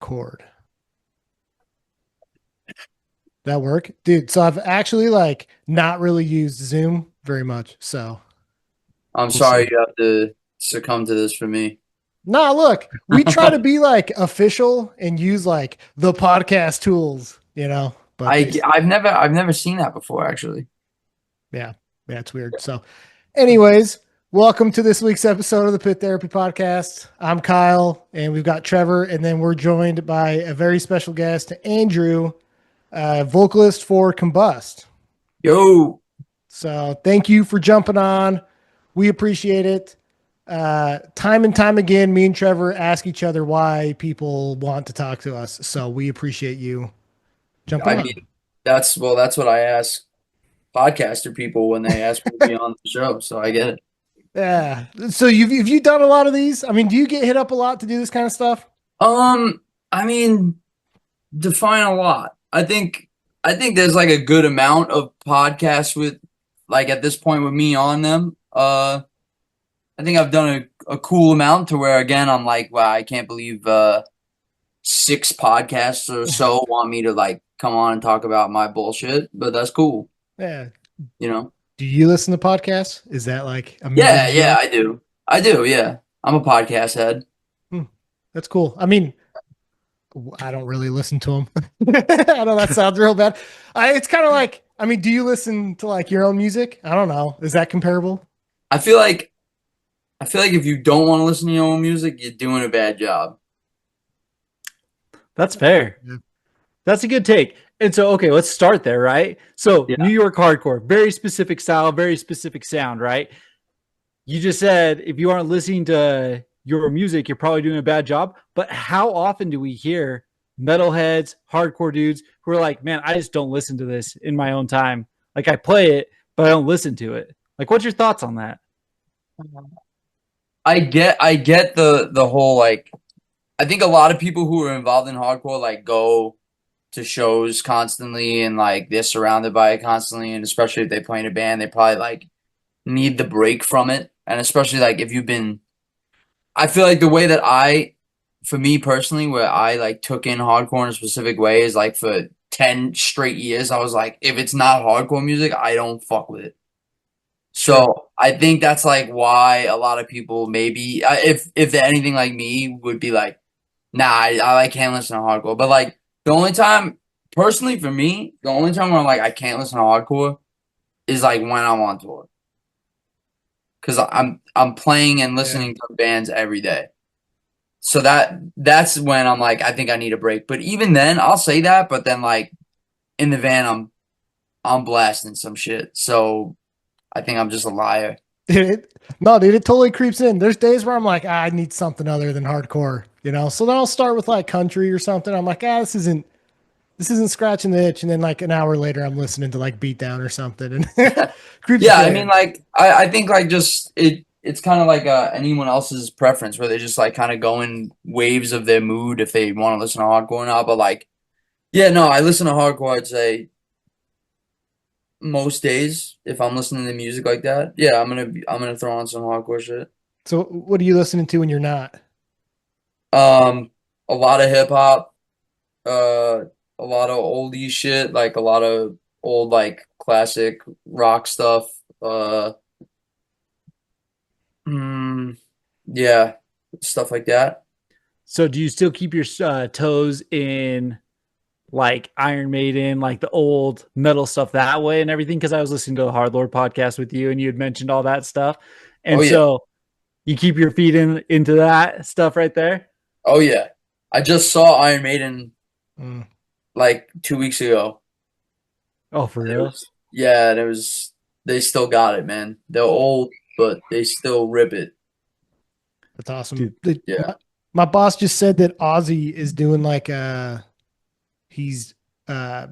record. That work? Dude, so I've actually like not really used Zoom very much. So I'm we'll sorry see. you have to succumb to this for me. Nah, look, we try to be like official and use like the podcast tools, but I've never seen that before actually. yeah, yeah, it's weird. So, anyways, welcome to this week's episode of the Pit Therapy Podcast. I'm Kyle and we've got Trevor, and then we're joined by a very special guest, Andrew, vocalist for Combust. Yo, So thank you for jumping on. We appreciate it. Time and time again, me and Trevor ask each other why people want to talk to us. So we appreciate you jumping I on. mean that's what I ask podcaster people when they ask me to be on the show, so I get it. Yeah. So have you done a lot of these? I mean, do you get hit up a lot to do this kind of stuff? I mean, define a lot. I think there's like a good amount of podcasts with like at this point with me on them. I think I've done a cool amount to where again I'm like, wow, I can't believe six podcasts or so want me to like come on and talk about my bullshit, but that's cool, Yeah. you know? Do you listen to podcasts? Is that like a medium Yeah, you yeah, like? I do. I do, yeah. I'm a podcast head. Hmm, that's cool. I mean, I don't really listen to them. I know that sounds real bad. It's kind of like, I mean, do you listen to like your own music? I don't know. Is that comparable? I feel like I feel like if you don't want to listen to your own music, you're doing a bad job. That's fair. Yeah. That's a good take. And so, okay, let's start there, right? So, Yeah. New York hardcore, very specific style, very specific sound, right? You just said if you aren't listening to your music, you're probably doing a bad job. But how often do we hear metalheads, hardcore dudes who are like, man, I just don't listen to this in my own time? Like, I play it, but I don't listen to it. Like, what's your thoughts on that? I get the whole like I think a lot of people who are involved in hardcore like go to shows constantly and like they're surrounded by it constantly, and especially if they play in a band, they probably like need the break from it. And especially like if you've been I feel like the way that for me personally, where I like took in hardcore in a specific way is like for 10 straight years, I was like, if it's not hardcore music, I don't fuck with it. Sure. So I think that's like why a lot of people maybe, if they're anything like me, would be like, nah, I like can't listen to hardcore. But like the only time, personally for me, the only time where I'm like I can't listen to hardcore is like when I'm on tour, because I'm playing and Yeah. listening to bands every day. So that's when I'm like I think I need a break. But even then, I'll say that. But then like in the van, I'm blasting some shit. So I think I'm just a liar. No, dude, it totally creeps in. There's days where I'm like, I need something other than hardcore, So then I'll start with like country or something. I'm like, this isn't scratching the itch. And then like an hour later, I'm listening to like Beatdown or something, and creeps Yeah, I mean, in. like I think like just it's kind of like anyone else's preference where they just like kind of go in waves of their mood if they want to listen to hardcore or not. But like, yeah, no, I listen to hardcore. I'd say most days if I'm listening to music like that. Yeah, I'm gonna throw on some hardcore shit. So what are you listening to when you're not? Um, a lot of hip hop, uh, a lot of oldie shit, like a lot of old like classic rock stuff. Uh, mm, yeah, stuff like that. So, do you still keep your toes in like Iron Maiden, like the old metal stuff that way and everything? Because I was listening to the Hard Lord podcast with you and you had mentioned all that stuff. Oh And yeah. so you keep your feet into that stuff right there. Oh yeah. I just saw Iron Maiden Mm, like 2 weeks ago. Oh, for It real? was yeah, and it was they still got it, man. They're old, but they still rip it. that's awesome. Dude, Yeah. My boss just said that Ozzy is doing like he's what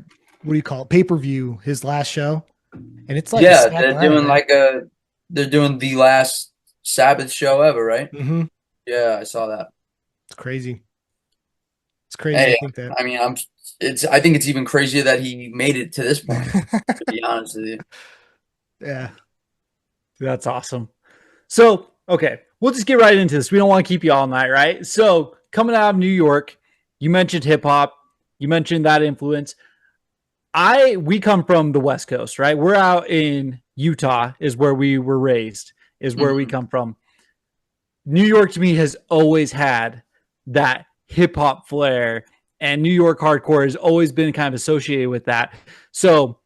do you call it, pay-per-view, his last show, and it's like a Yeah, Saturday night, right? they're doing the last Sabbath show ever, right? Mm-hmm. Yeah, I saw that. It's crazy. It's crazy to Hey, think that. I mean, I think it's even crazier that he made it to this point, to be honest with you. Yeah. that's awesome. So, okay, we'll just get right into this. We don't want to keep you all night, right? So, coming out of New York, You mentioned hip hop. You mentioned that influence. We come from the West Coast, right? We're out in Utah, is where we were raised, is where we come from. New York to me has always had that hip hop flair, and New York hardcore has always been kind of associated with that. So,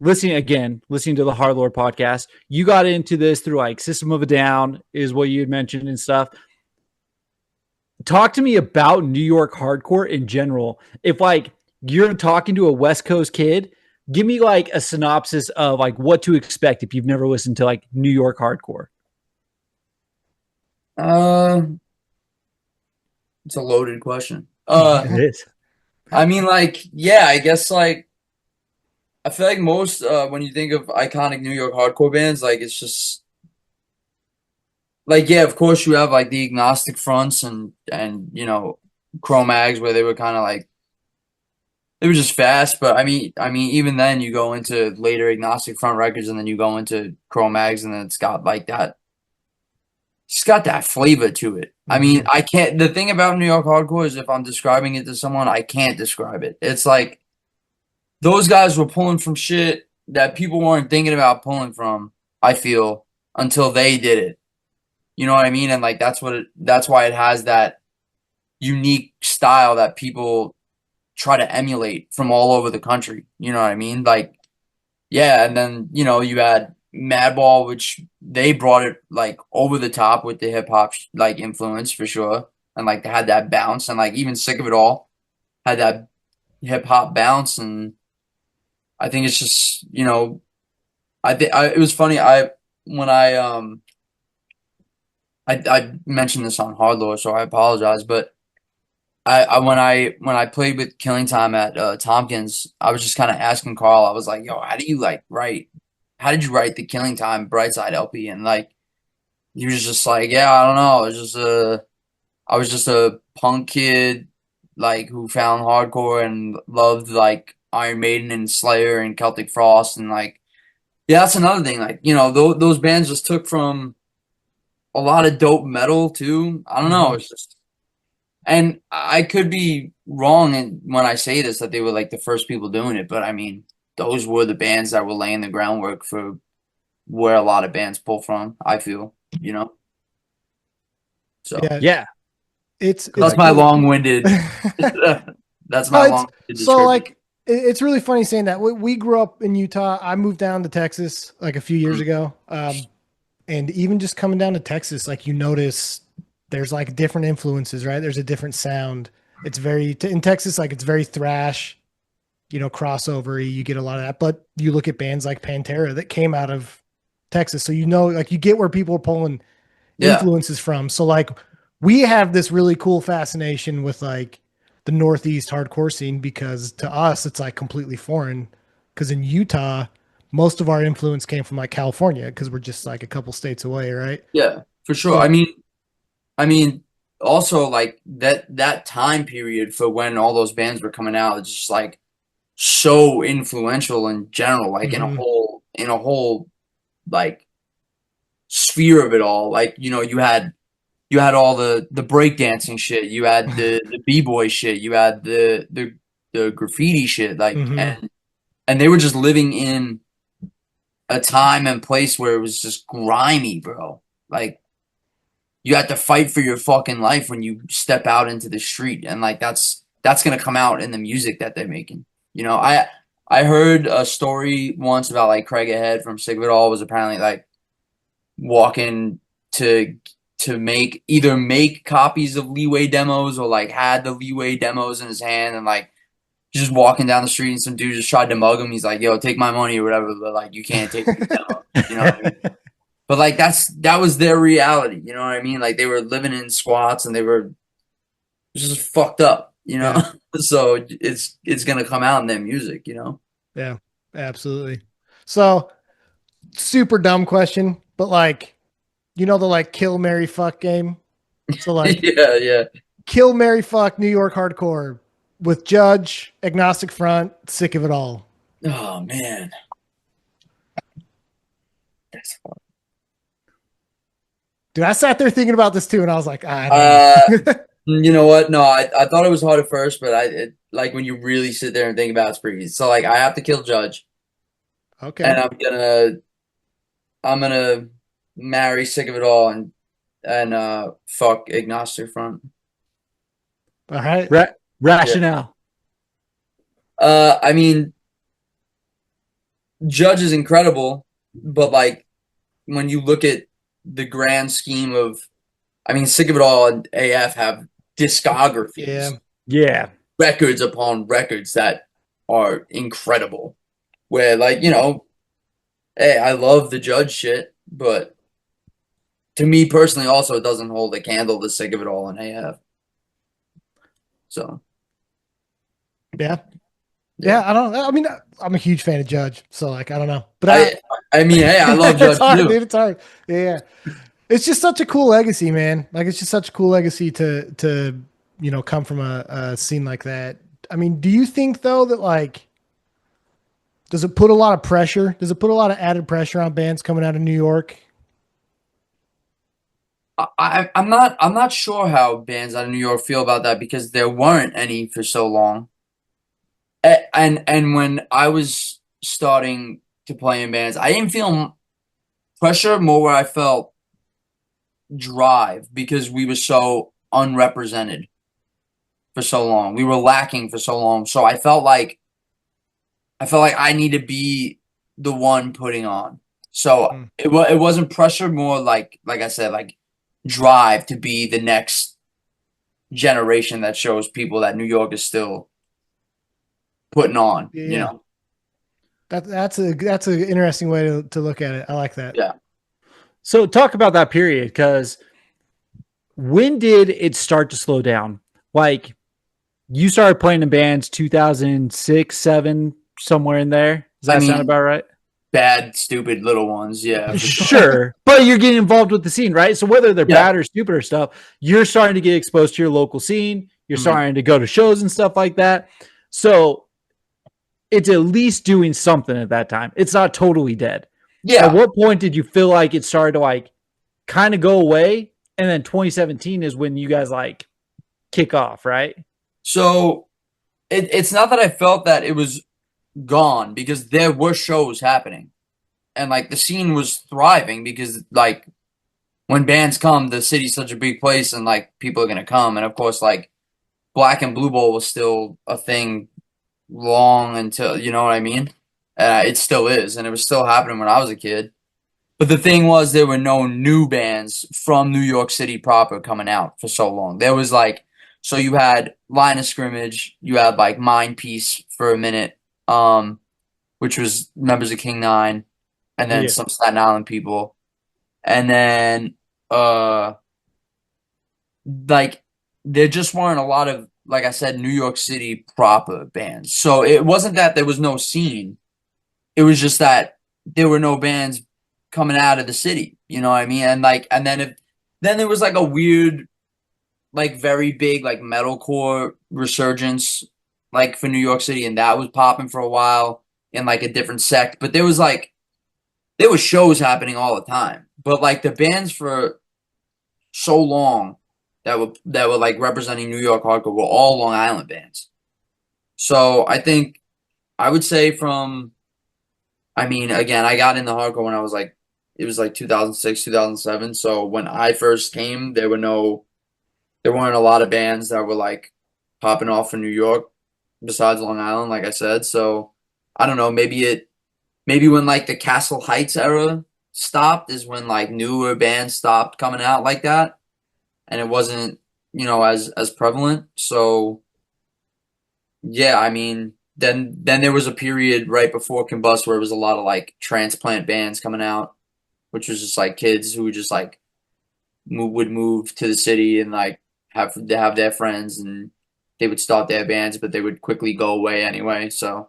listening to the Hard Lord podcast, you got into this through like System of a Down, is what you had mentioned and stuff. Talk to me about New York hardcore in general. If like you're talking to a West Coast kid, give me like a synopsis of like what to expect if you've never listened to like New York hardcore. It's a loaded question. It is. I mean, like, yeah, I guess like I feel like most when you think of iconic New York hardcore bands, like it's just like, yeah, of course you have like the Agnostic Fronts and you know Cro-Mags where they were kind of like they were just fast, but I mean even then you go into later Agnostic Front records and then you go into Cro-Mags and then it's got that flavor to it. I mean, I can't. The thing about New York hardcore is if I'm describing it to someone, I can't describe it. It's like those guys were pulling from shit that people weren't thinking about pulling from, I feel, until they did it. You know what I mean? And like that's why it has that unique style that people try to emulate from all over the country. You know what I mean? Like, yeah, and then, you know, you had Madball, which they brought it like over the top with the hip hop like influence for sure. And like they had that bounce, and like even Sick of It All had that hip hop bounce. And I think it's just, you know, I think it was funny. When I mentioned this on Hardlore, so I apologize. But when I played with Killing Time at Tompkins, I was just kind of asking Carl. I was like, "Yo, how do you like write? How did you write the Killing Time Brightside LP?" And like he was just like, "Yeah, I don't know. I was just a punk kid like who found hardcore and loved like Iron Maiden and Slayer and Celtic Frost and like yeah, that's another thing. Like you know, those bands just took from a lot of dope metal too. I don't know. It's just, and I could be wrong when I say this that they were like the first people doing it, but I mean, those were the bands that were laying the groundwork for where a lot of bands pull from. I feel, you know. So Yeah. It's that's my long-winded. That's my long-winded description. So like it's really funny saying that. We grew up in Utah. I moved down to Texas like a few years ago. And even just coming down to Texas, like you notice there's like different influences, right? There's a different sound. It's very in Texas, like it's very thrash, you know, crossover-y. You get a lot of that. But you look at bands like Pantera that came out of Texas. So you know, like you get where people are pulling influences from. So like we have this really cool fascination with like the Northeast hardcore scene because to us it's like completely foreign. Because in Utah, most of our influence came from like California because we're just like a couple states away, right? Yeah, for sure. So, I mean, also like that time period for when all those bands were coming out, it's just like so influential in general, like in a whole like sphere of it all. Like, you know, you had all the breakdancing shit, you had the b-boy shit, you had the graffiti shit, like and they were just living in a time and place where it was just grimy, bro. Like you had to fight for your fucking life when you step out into the street, and like that's gonna come out in the music that they're making. You know, I heard a story once about like Craig Ahead from Sick of It All was apparently like walking to make copies of Leeway demos or like had the Leeway demos in his hand and like just walking down the street and some dude just tried to mug him. He's like, "Yo, take my money or whatever," but like you can't take the demo. You know what I mean? But like that was their reality. You know what I mean? Like they were living in squats and they were just fucked up. You know, so it's gonna come out in their music. You know? Yeah, absolutely. So super dumb question, but like, you know, the like kill, marry, fuck game. So like, yeah, kill, marry, fuck New York hardcore with Judge, Agnostic Front, Sick of It All. Oh man, that's fun. Dude, I sat there thinking about this too, and I was like, You know what? No, I thought it was hard at first, but like when you really sit there and think about it, it's pretty easy. So like I have to kill Judge, Okay. and I'm gonna marry Sick of It All and fuck Agnostic Front. All right. Rationale. I mean, Judge is incredible, but like when you look at the grand scheme of, I mean, Sick of It All and AF have discographies, Yeah. Yeah. records upon records that are incredible. Where like, hey, I love the Judge shit, but to me personally also it doesn't hold a candle to Sick of It All and AF. So Yeah. Yeah. I don't. I mean, I'm a huge fan of Judge, so like I don't know, but I mean, hey, I love Judge it's hard, too. dude. It's hard. Yeah. It's just such a cool legacy, man. Like it's just such a cool legacy to come from a scene like that. I mean, do you think though that like does it put a lot of pressure? Does it put a lot of added pressure on bands coming out of New York? I'm not sure how bands out of New York feel about that because there weren't any for so long. And when I was starting to play in bands, I didn't feel pressure, more where I felt drive because we were so unrepresented for so long. We were lacking for so long. So I felt like I need to be the one putting on. So it wasn't pressure, more like I said, like drive to be the next generation that shows people that New York is still putting on, Yeah. That's an interesting way to look at it. I like that. Yeah. So talk about that period, because when did it start to slow down? Like you started playing in bands 2006, 7, somewhere in there. Does that sound about right? Bad, stupid little ones. Yeah. Sure. But you're getting involved with the scene, right? So whether they're bad or stupid or stuff, you're starting to get exposed to your local scene. You're starting to go to shows and stuff like that. So it's at least doing something at that time. It's not totally dead. Yeah. At what point did you feel like it started to like kind of go away? And then 2017 is when you guys like kick off, right? So it's not that I felt that it was gone, because there were shows happening and like the scene was thriving, because like when bands come, the city's such a big place and like people are going to come. And of course, like Black and Blue Bowl was still a thing long until, you know what I mean? It still is. And it was still happening when I was a kid. But the thing was, there were no new bands from New York City proper coming out for so long. There was like, so you had Line of Scrimmage, you had like Mind Piece for a minute, which was members of King 9, and then some Staten Island people. And then like there just weren't a lot of, like I said, New York City proper bands. So it wasn't that there was no scene. It was just that there were no bands coming out of the city. You know what I mean? And like, and then there was like a weird, like very big, like metalcore resurgence, like for New York City, and that was popping for a while in like a different sect. But there was shows happening all the time. But like the bands for so long that were like representing New York hardcore were all Long Island bands. So I think I would say again, I got into hardcore when it was like 2006, 2007. So when I first came, there weren't a lot of bands that were like popping off in New York besides Long Island, like I said. So I don't know, maybe when like the Castle Heights era stopped is when like newer bands stopped coming out like that. And it wasn't, as prevalent. So yeah, I mean, then there was a period right before Combust where it was a lot of like transplant bands coming out, which was just like kids who would just like would move to the city and like have their friends, and they would start their bands, but they would quickly go away anyway. So,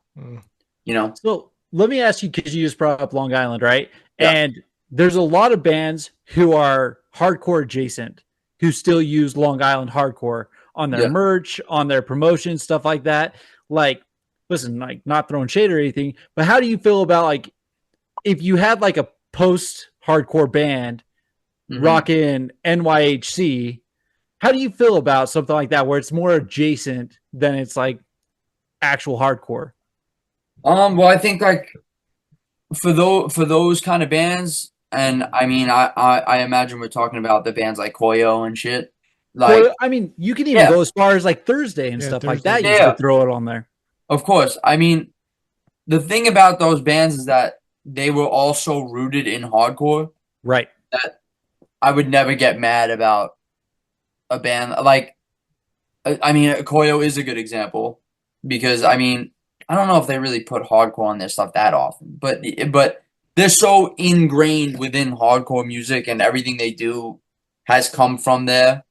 So let me ask you, because you just brought up Long Island, right? Yeah. And there's a lot of bands who are hardcore adjacent who still use Long Island hardcore on their merch, on their promotion, stuff like that. Like, listen, like not throwing shade or anything, but how do you feel about like if you had like a post hardcore band rocking NYHC How do you feel about something like that, where it's more adjacent than it's like actual hardcore? Well, I think like for those kind of bands, and I mean, I imagine we're talking about the bands like Koyo and shit. Like, Well, I mean, you can even yeah, go as far as like Thursday and Yeah, stuff like Thursday. that. You used to yeah, throw it on there. of course. I mean, the thing about those bands is that they were also rooted in hardcore. Right. That I would never get mad about a band like. I mean, Koyo is a good example because I mean, I don't know if they really put hardcore on their stuff that often, but they're so ingrained within hardcore music and everything they do has come from there,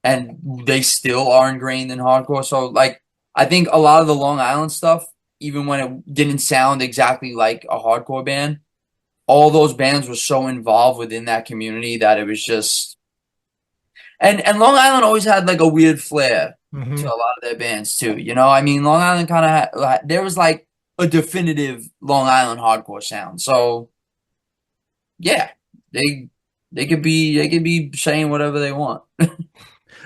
and they still are ingrained in hardcore. So like, I think a lot of the Long Island stuff, even when it didn't sound exactly like a hardcore band, all those bands were so involved within that community that it was just. And Long Island always had like a weird flair to a lot of their bands too. You know, I mean, Long Island kind of there was like a definitive Long Island hardcore sound. So yeah, they could be saying whatever they want.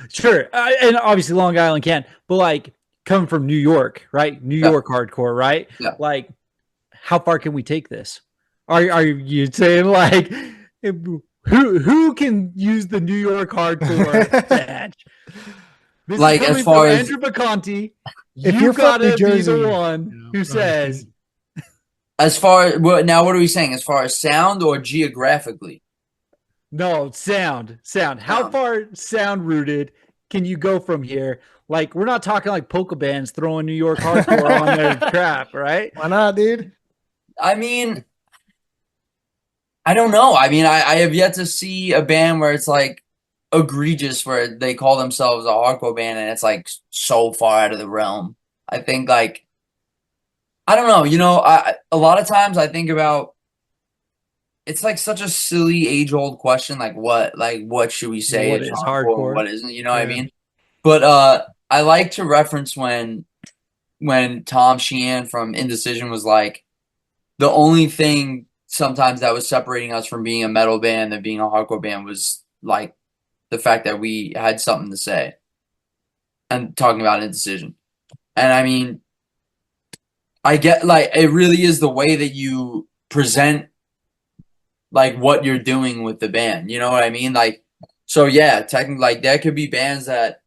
Sure. And obviously Long Island can't, but like coming from New York, right? New York hardcore, right? Yeah. Like, how far can we take this? Are you saying like who can use the New York hardcore badge? This Like, is as far from as Andrew Baconti, if you you're from gotta New be Jersey, the one who says. now, what are we saying? As far as sound or geographically? No, sound. How far sound rooted can you go from here? Like, we're not talking like polka bands throwing New York hardcore on their crap, right? Why not, dude? I mean, I don't know. I mean, I have yet to see a band where it's like egregious, where they call themselves a hardcore band and it's like so far out of the realm. I think like, I don't know. You know, a lot of times I think about. It's like such a silly age-old question, like what should we say What is is hardcore, hardcore? what isn't, you know what I Yeah. mean? But I like to reference when Tom Sheehan from Indecision was like, the only thing sometimes that was separating us from being a metal band and being a hardcore band was like the fact that we had something to say and talking about Indecision. And I mean, I get like it really is the way that you present like what you're doing with the band. You know what I mean? Like, so yeah, technically, like there could be bands that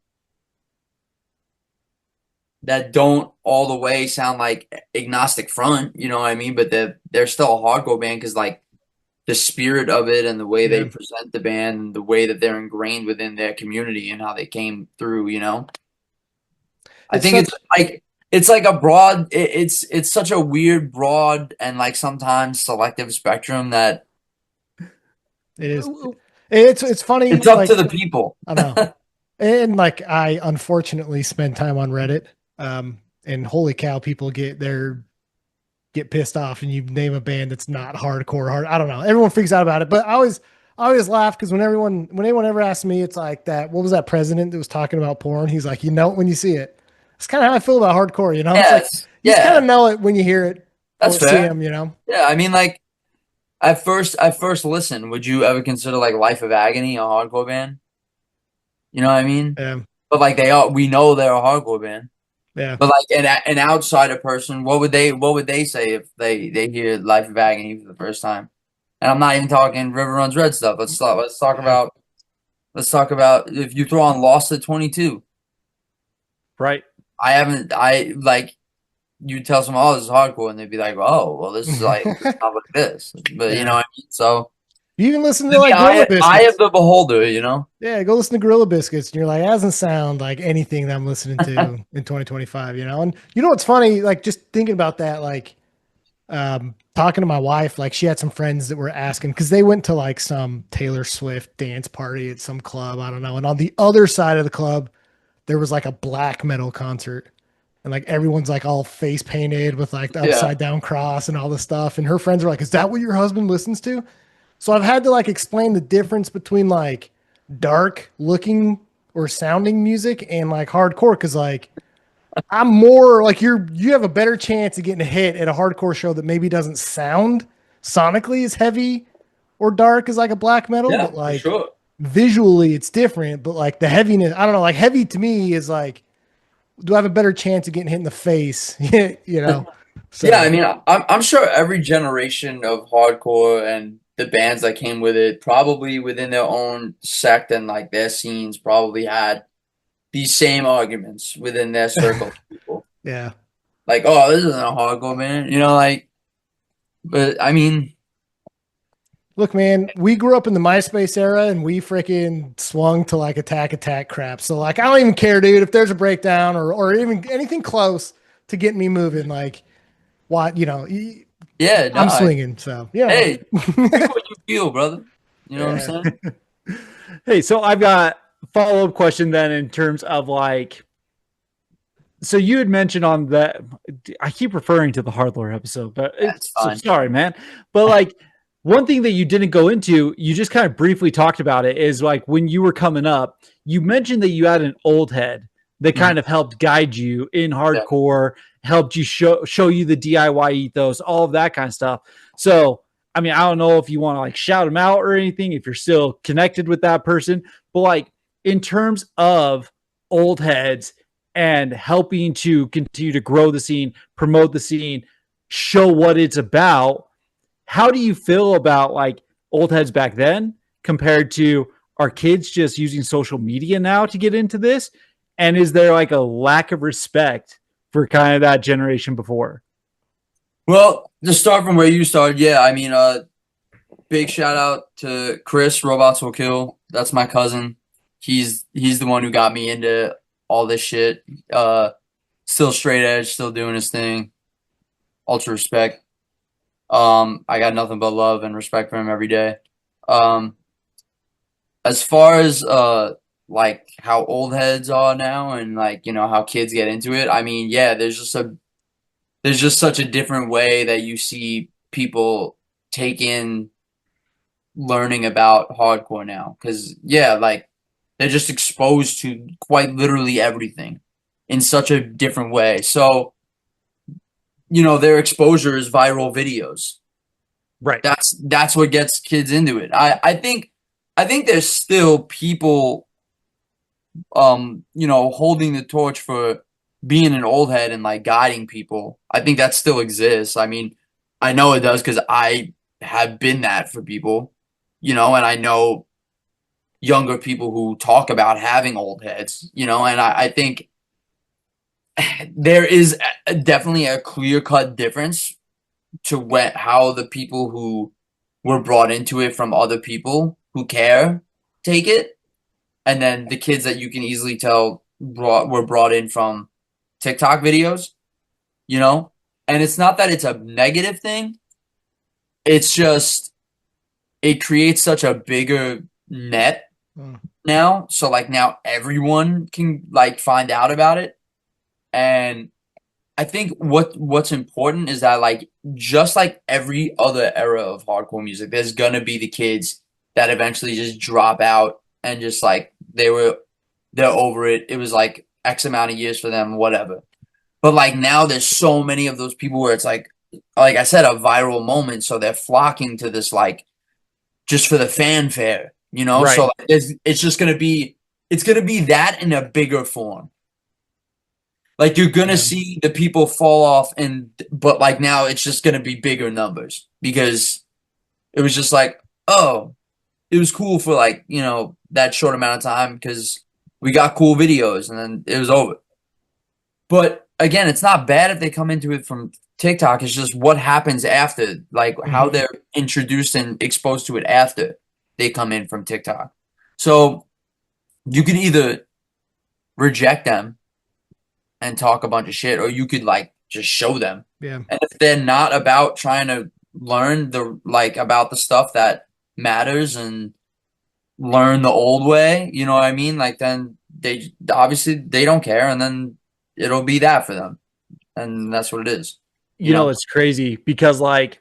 don't all the way sound like Agnostic Front. You know what I mean? But they're still a hardcore band because like the spirit of it and the way they present the band and the way that they're ingrained within their community and how they came through. You know, I think it's like a broad. It's such a weird, broad, and like sometimes selective spectrum that. It is. It's funny. It's up like, to the people. I know. And like I unfortunately spend time on Reddit. And holy cow, people get pissed off and you name a band that's not hardcore. I don't know. Everyone freaks out about it, but I always laugh because when anyone ever asks me, it's like that. What was that president that was talking about porn? He's like, you know it when you see it. It's kind of how I feel about hardcore. You know, Yes. it's like, you just kind of know it when you hear it. That's or fair. See them, you know. Yeah, I mean, like at first listen, would you ever consider like Life of Agony a hardcore band? You know what I mean? Yeah. But like we know they're a hardcore band. Yeah. But like an outsider person, what would they say if they hear Life of Agony for the first time? And I'm not even talking River Runs Red stuff. Let's talk about if you throw on Lost at 22. Right. I like you tell someone, oh, this is hardcore, and they'd be like, oh, well, this is like it's not like this. But you know what I mean? So you even listen to like Gorilla Biscuits. Eye of the beholder, you know? Yeah, go listen to Gorilla Biscuits, and you're like, that doesn't sound like anything that I'm listening to in 2025, you know? And you know what's funny? Like, just thinking about that, like, talking to my wife, like, she had some friends that were asking, because they went to, like, some Taylor Swift dance party at some club, I don't know. And on the other side of the club, there was, like, a black metal concert. And, like, everyone's, like, all face painted with, like, the upside down cross and all this stuff. And her friends were like, is that what your husband listens to? So I've had to like explain the difference between like dark looking or sounding music and like hardcore. Cause like I'm more like you have a better chance of getting a hit at a hardcore show that maybe doesn't sound sonically as heavy or dark as like a black metal. Yeah, but like for sure. visually it's different, but like the heaviness, I don't know, like heavy to me is like, do I have a better chance of getting hit in the face? You know? So, Yeah, I mean, I'm sure every generation of hardcore and the bands that came with it, probably within their own sect and like their scenes, probably had these same arguments within their circle of people. yeah. Like, oh, this isn't a hardcore band, like. But I mean, Look, man, we grew up in the MySpace era and we freaking swung to like attack crap. So like, I don't even care, dude, if there's a breakdown or even anything close to getting me moving. Like, what, yeah, no, I'm swinging. So, yeah. Hey, pick what you feel, brother. You know what I'm saying? Hey, so I've got a follow-up question then in terms of like, so you had mentioned on that, I keep referring to the Hardlore episode, but it's so sorry, man. But like, one thing that you didn't go into, you just kind of briefly talked about it, is like when you were coming up, you mentioned that you had an old head that kind of helped guide you in hardcore, helped you show you the DIY ethos, all of that kind of stuff. So, I mean, I don't know if you want to like shout him out or anything, if you're still connected with that person, but like in terms of old heads and helping to continue to grow the scene, promote the scene, show what it's about, how do you feel about like old heads back then compared to our kids just using social media now to get into this? And is there like a lack of respect for kind of that generation before? Well, to start from where you started, yeah, I mean, big shout out to Chris, Robots Will Kill. That's my cousin. He's the one who got me into all this shit. Still straight edge, still doing his thing. Ultra respect. I got nothing but love and respect for him every day. As far as like how old heads are now and like how kids get into it, I mean, yeah, there's just such a different way that you see people take in learning about hardcore now, because yeah, like they're just exposed to quite literally everything in such a different way. So their exposure is viral videos. Right. That's what gets kids into it. I think there's still people holding the torch for being an old head and like guiding people. I think that still exists. I mean, I know it does because I have been that for people, and I know younger people who talk about having old heads, and I think there is definitely a clear-cut difference to how the people who were brought into it from other people who care take it, and then the kids that you can easily tell were brought in from TikTok videos, and it's not that it's a negative thing. It's just, it creates such a bigger net now. So like now everyone can like find out about it. And I think what's important is that like, just like every other era of hardcore music, there's going to be the kids that eventually just drop out and just like, they're over it. It was like X amount of years for them, whatever. But like now there's so many of those people where it's like I said, a viral moment. So they're flocking to this, like, just for the fanfare, Right. So like, it's just going to be that in a bigger form. Like you're going to see the people fall off but like now it's just going to be bigger numbers because it was just like, oh, it was cool for like, that short amount of time because we got cool videos and then it was over. But again, it's not bad if they come into it from TikTok. It's just what happens after, like how they're introduced and exposed to it after they come in from TikTok. So you can either reject them and talk a bunch of shit, or you could like just show them. Yeah. And if they're not about trying to learn about the stuff that matters and learn the old way, you know what I mean? Like then they obviously they don't care, and then it'll be that for them. And that's what it is. You know, it's crazy because like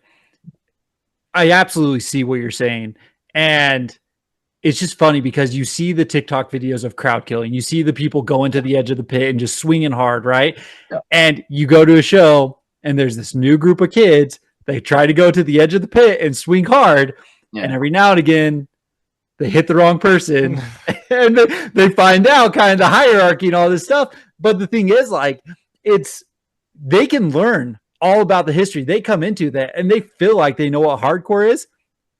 I absolutely see what you're saying. And it's just funny because you see the TikTok videos of crowd killing. You see the people going to the edge of the pit and just swinging hard, right? Yeah. And you go to a show and there's this new group of kids. They try to go to the edge of the pit and swing hard. Yeah. And every now and again, they hit the wrong person, and they find out kind of the hierarchy and all this stuff. But the thing is, like, they can learn all about the history. They come into that and they feel like they know what hardcore is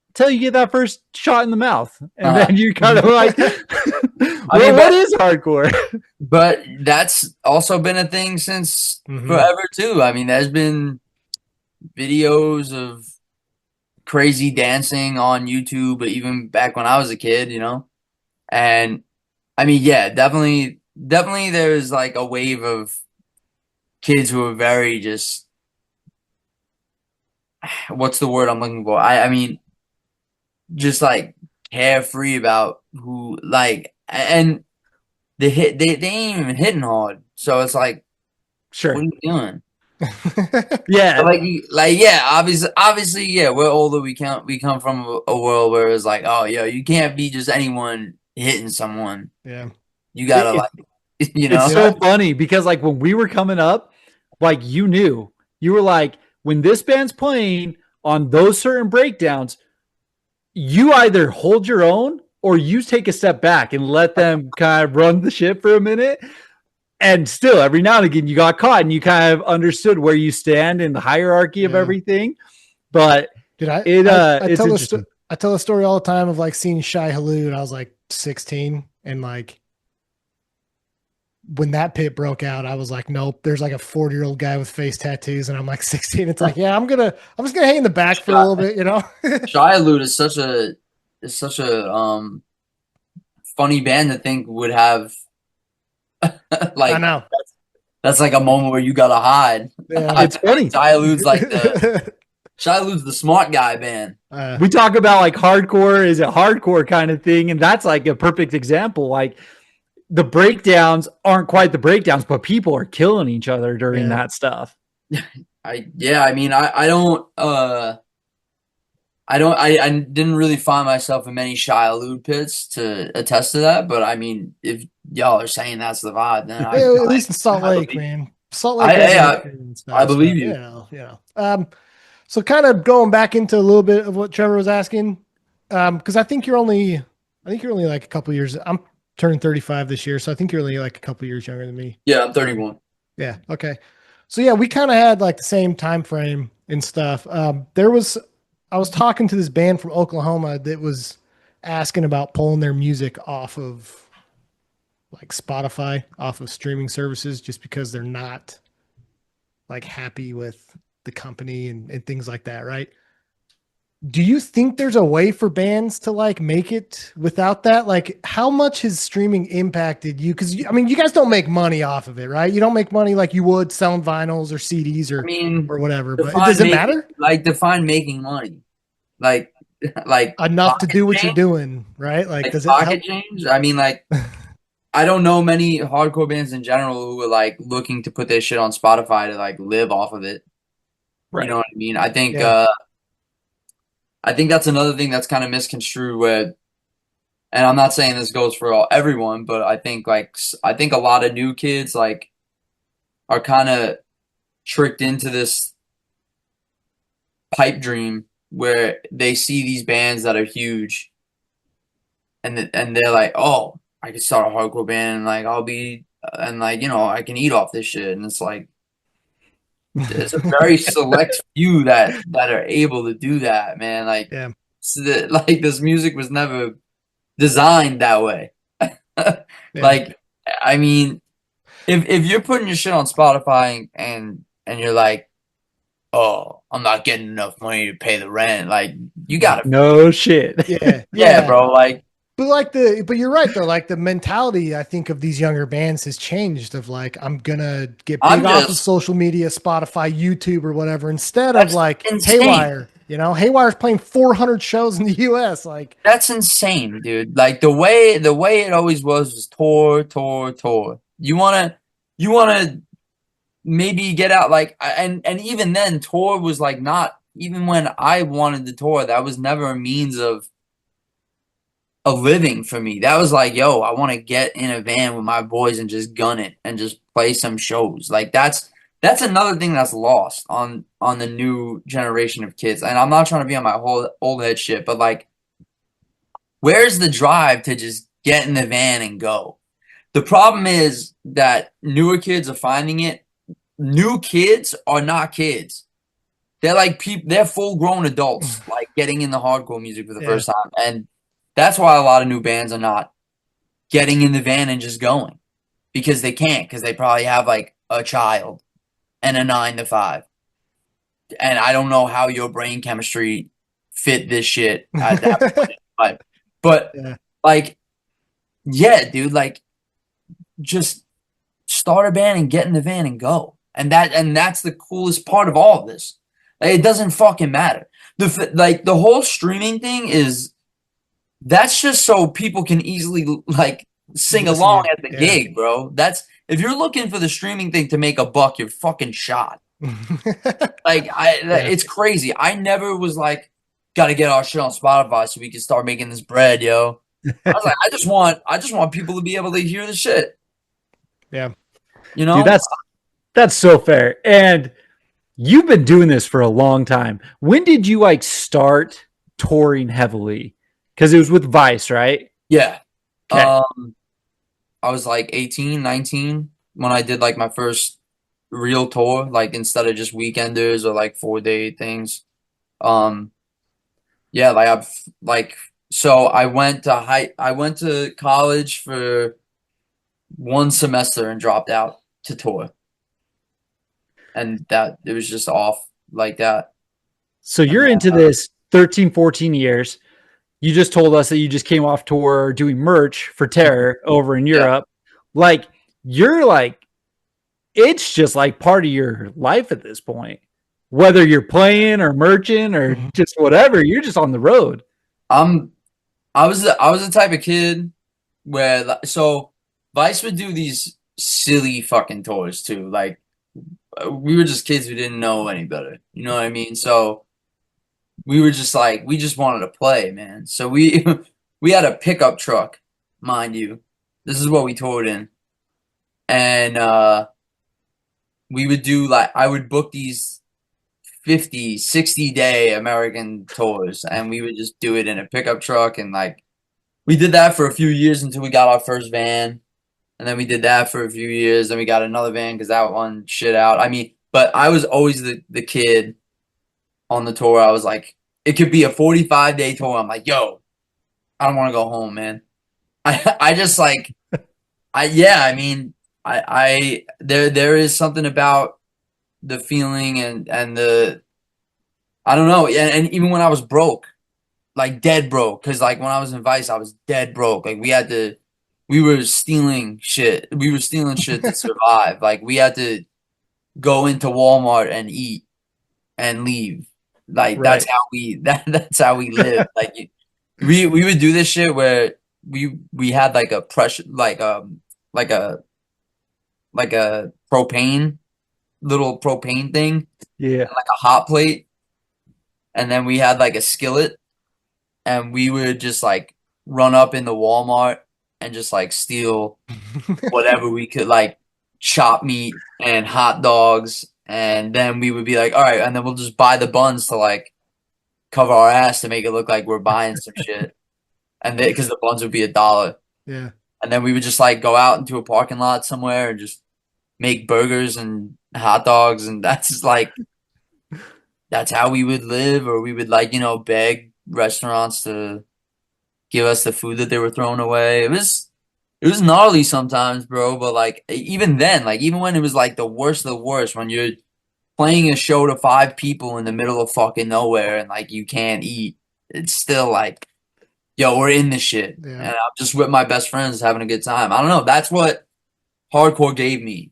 until you get that first shot in the mouth. And then you kind of like, what is hardcore? But that's also been a thing since forever too. I mean, there's been videos of crazy dancing on YouTube, even back when I was a kid, and I mean, yeah, definitely there's like a wave of kids who are very just, what's the word I'm looking for? I mean, just like carefree about who, like, and they ain't even hitting hard. So it's like, sure, what are you doing? Yeah, yeah, obviously, yeah, we're older. We come from a world where it's like, oh, yo, you can't be just anyone hitting someone. Yeah, you gotta It's so funny because like when we were coming up, like you were like, when this band's playing on those certain breakdowns, you either hold your own or you take a step back and let them kind of run the ship for a minute. And still, every now and again, you got caught and you kind of understood where you stand in the hierarchy of everything. But I tell a story all the time of like seeing Shai Hulud, and I was like 16, and like when that pit broke out, I was like, nope, there's like a 40-year-old guy with face tattoos, and I'm like 16. It's like, yeah, I'm just gonna hang in the back for a little bit, Shai Hulud is such a funny band to think would have like, I know. That's like a moment where you gotta hide. Yeah. It's funny. Shai Hulud's the smart guy band. We talk about like hardcore is a hardcore kind of thing, and that's like a perfect example. Like the breakdowns aren't quite the breakdowns, but people are killing each other during that stuff. I didn't really find myself in many Shai Hulud pits to attest to that, but I mean, if y'all are saying that's the vibe, then at least in Salt Lake, man. Salt Lake. I believe you. So kind of going back into a little bit of what Trevor was asking, because I think you're only like a couple years. I'm turning 35 this year, so I think you're only like a couple years younger than me. Yeah, I'm 31. Yeah. Okay. So yeah, we kind of had like the same time frame and stuff. I was talking to this band from Oklahoma that was asking about pulling their music off of like Spotify, off of streaming services, just because they're not like happy with the company and things like that, right? Do you think there's a way for bands to like make it without that? Like, how much has streaming impacted you? Because I mean, you guys don't make money off of it, right? You don't make money like you would selling vinyls or CDs or whatever. But does it matter? Like, define making money, like enough to do what you're doing, right? Like does it pocket change? I mean, like, I don't know many hardcore bands in general who are like looking to put their shit on Spotify to like live off of it. Right. You know what I mean? I think that's another thing that's kind of misconstrued with, and I'm not saying this goes for everyone, but I think a lot of new kids like are kind of tricked into this pipe dream where they see these bands that are huge and they're like, oh, I could start a hardcore band and like I'll be and like, I can eat off this shit. And it's like there's a very select few that are able to do that, man. Like, this music was never designed that way. Like, I mean, if you're putting your shit on Spotify and you're like, oh, I'm not getting enough money to pay the rent, like, you gotta no shit. Yeah, bro. Like, but you're right though. Like the mentality, I think, of these younger bands has changed. Of like, I'm gonna get big off of social media, Spotify, YouTube, or whatever, instead of like insane. Haywire. Haywire's playing 400 shows in the U.S. Like that's insane, dude. Like the way it always was tour. You wanna maybe get out like and even then, tour was like not even when I wanted to tour. That was never a means of a living for me. That was like, yo, I want to get in a van with my boys and just gun it and just play some shows. Like that's another thing that's lost on the new generation of kids. And I'm not trying to be on my whole old head shit, but like Where's the drive to just get in the van and go? The problem is that newer kids are finding it. New kids are not kids. They're like they're full grown adults, like getting into hardcore music for the first time. And that's why a lot of new bands are not getting in the van and just going, because they can't, because they probably have like a child and a 9 to 5. And I don't know how your brain chemistry fit this shit at that point. But like, yeah, dude, like, just start a band and get in the van and go. And that's the coolest part of all of this. Like, it doesn't fucking matter. The whole streaming thing that's just so people can easily like sing along at the gig, bro. That's, if you're looking for the streaming thing to make a buck, you're fucking shot. Like, it's crazy. I never was like, gotta get our shit on Spotify so we can start making this bread, yo. I was like, I just want people to be able to hear the shit. Yeah. You know? Dude, that's so fair. And you've been doing this for a long time. When did you like start touring heavily? Because it was with Vice, right? Yeah. Okay. I was like 18, 19 when I did like my first real tour, like instead of just weekenders or like 4-day things. Yeah, so I went to college for 1 semester and dropped out to tour. And that it was just off like that. So you're into this 13, 14 years. You just told us that you just came off tour doing merch for Terror over in Europe. Yeah. Like, you're like, it's just like part of your life at this point. Whether you're playing or merching or just whatever, you're just on the road. I was the type of kid where, so Vice would do these silly fucking tours too. Like, we were just kids who didn't know any better. You know what I mean? So we were just like, we just wanted to play, man. So we had a pickup truck, mind you. This is what we toured in. And we would do like, I would book these 50, 60-day American tours, and we would just do it in a pickup truck. And like, we did that for a few years until we got our first van. And then we did that for a few years. Then we got another van because that one shit out. I mean, but I was always the kid on the tour. I was like, it could be a 45-day tour. I'm like, yo, I don't want to go home, man. I just like, I mean, there is something about the feeling and the, I don't know. And even when I was broke, like dead broke, because like when I was in Vice, I was dead broke. Like we were stealing shit. We were stealing shit to survive. Like, we had to go into Walmart and eat and leave. Like, right. That's how we live. Like, we would do this shit where we had like a pressure, like a little propane thing. Yeah. Like a hot plate. And then we had like a skillet, and we would just like run up in the Walmart and just like steal whatever we could, like chop meat and hot dogs. And then we would be like, all right, and then we'll just buy the buns to like cover our ass to make it look like we're buying some shit. And because the buns would be $1. Yeah. And then we would just like go out into a parking lot somewhere and just make burgers and hot dogs. And that's like, that's how we would live. Or we would like, beg restaurants to give us the food that they were throwing away. It was gnarly sometimes, bro. But like, even then, like, even when it was like the worst of the worst, when you're playing a show to 5 people in the middle of fucking nowhere and like you can't eat, it's still like, yo, we're in this shit. Yeah. And I'm just with my best friends having a good time. I don't know. That's what hardcore gave me,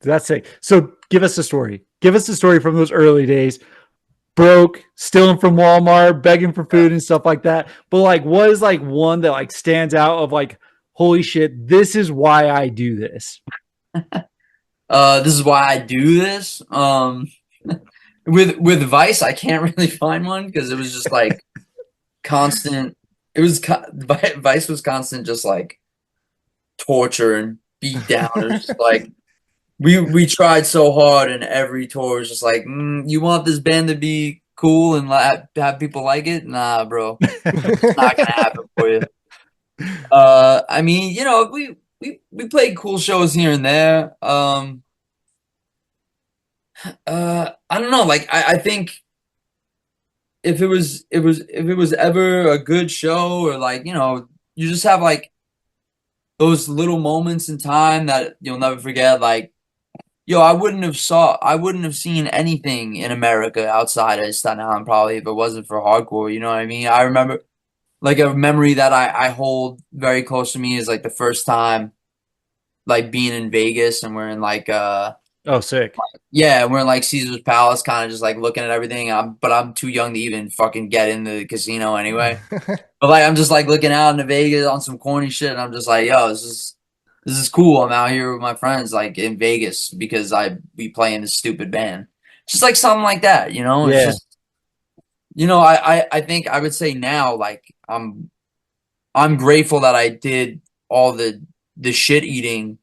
That's it. So give us a story. Give us a story from those early days. Broke, stealing from Walmart, begging for food and stuff like that. But like, what is like one that like stands out of like, holy shit, this is why I do this? This is why I do this. With Vice, I can't really find one because it was just like constant. It was Vice was constant, just like torture and beat down. It was just like we tried so hard, and every tour was just like, you want this band to be cool and have people like it. Nah, bro, it's not gonna happen for you. I mean, you know, we played cool shows here and there. I don't know. Like, I think if it was ever a good show, or like, you know, you just have like those little moments in time that you'll never forget. Like, yo, I wouldn't have seen anything in America outside of Staten Island probably if it wasn't for hardcore. You know what I mean? I remember like a memory that I hold very close to me is like the first time like being in Vegas, and we're in like Oh, sick. yeah, we're in like Caesar's Palace, kind of just like looking at everything. But I'm too young to even fucking get into the casino anyway. But like I'm just like looking out into Vegas on some corny shit, and I'm just like, yo, this is cool. I'm out here with my friends like in Vegas because we play in this stupid band. Just like something like that, you know? It's Yeah. just, you know, I think I would say now like I'm grateful that I did all the shit eating,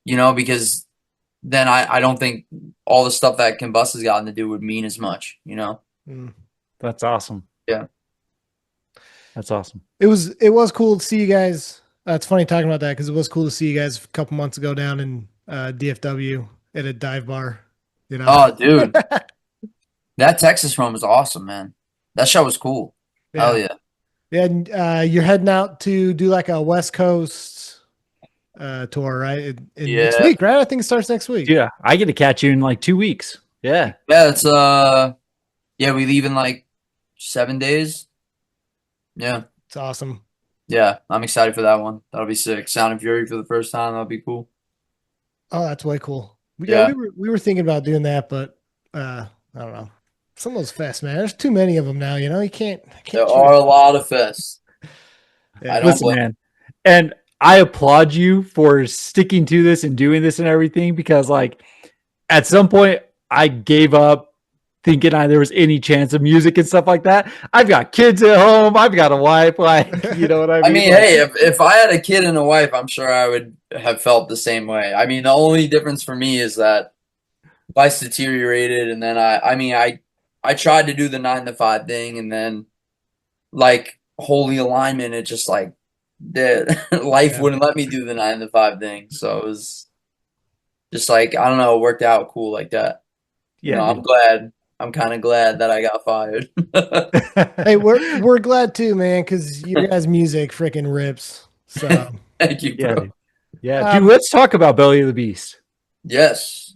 you know, because then I don't think all the stuff that Combust has gotten to do would mean as much, you know? Mm. That's awesome. Yeah. That's awesome. It was cool to see you guys. It's funny talking about that because it was cool to see you guys a couple months ago down in DFW at a dive bar. You know, Oh, dude. That Texas run was awesome, man. That show was cool. Hell yeah. Yeah, and you're heading out to do like a West Coast tour, right? In next Yeah. week, right? I think it starts next week. Yeah, I get to catch you in like 2 weeks. Yeah. Yeah, it's yeah, we leave in like 7 days. Yeah. It's awesome. Yeah, I'm excited for that one. That'll be sick. Sound and Fury for the first time. That'll be cool. Oh, that's way cool. Yeah. We were thinking about doing that, but I don't know. Some of those fests, man. There's too many of them now. You know, you can't. There choose. are a lot of fests. Yeah. I don't Listen, blame. man. And I applaud you for sticking to this and doing this and everything, because like at some point I gave up thinking there was any chance of music and stuff like that. I've got kids at home. I've got a wife. Like, you know what I mean? I mean, Like, hey, if I had a kid and a wife, I'm sure I would have felt the same way. I mean, the only difference for me is that life's deteriorated, and then I tried to do the 9 to 5 thing, and then like holy alignment, it just like the life Yeah. wouldn't let me do the 9 to 5 thing. So it was just like, I don't know, it worked out cool like that. You know, I'm glad. I'm kind of glad that I got fired. Hey, we're glad too, man, because your guys' music freaking rips. So Thank you, yeah, bro. dude. Yeah, dude, let's talk about Belly of the Beast. Yes,